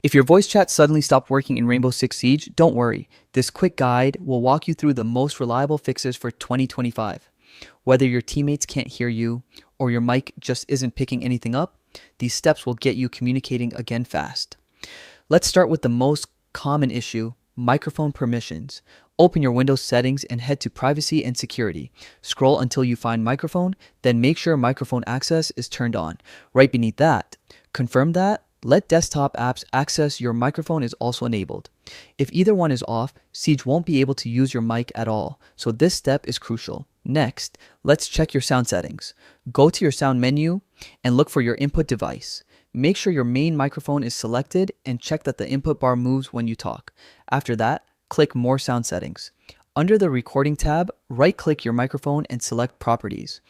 If your voice chat suddenly stopped working in Rainbow Six Siege, don't worry. This quick guide will walk you through the most reliable fixes for 2025. Whether your teammates can't hear you or your mic just isn't picking anything up, these steps will get you communicating again fast. Let's start with the most common issue, microphone permissions. Open your Windows settings and head to Privacy and Security. Scroll until you find Microphone, then make sure microphone access is turned on. Right beneath that, confirm that Let Desktop Apps Access Your Microphone is also enabled. If either one is off, Siege won't be able to use your mic at all, so this step is crucial. Next, let's check your sound settings. Go to your sound menu and look for your input device. Make sure your main microphone is selected and check that the input bar moves when you talk. After that, click More Sound Settings. Under the Recording tab, right-click your microphone and select Properties.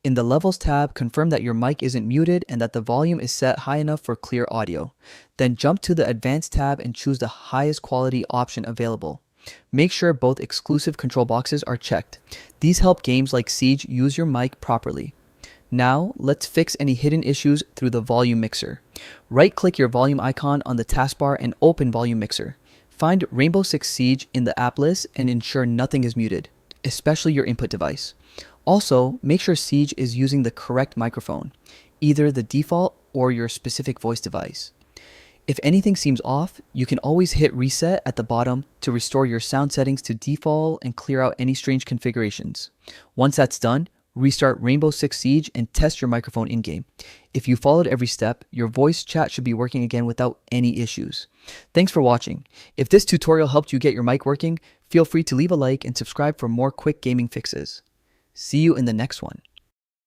In the Levels tab, confirm that your mic isn't muted and that the volume is set high enough for clear audio. Then jump to the Advanced tab and choose the highest quality option available. Make sure both exclusive control boxes are checked. These help games like Siege use your mic properly. Now, let's fix any hidden issues through the volume mixer. Right-click your volume icon on the taskbar and open Volume Mixer. Find Rainbow Six Siege in the app list and ensure nothing is muted, especially your input device. Also, make sure Siege is using the correct microphone, either the default or your specific voice device. If anything seems off, you can always hit reset at the bottom to restore your sound settings to default and clear out any strange configurations. Once that's done, restart Rainbow Six Siege and test your microphone in-game. If you followed every step, your voice chat should be working again without any issues. Thanks for watching. If this tutorial helped you get your mic working, feel free to leave a like and subscribe for more quick gaming fixes. See you in the next one.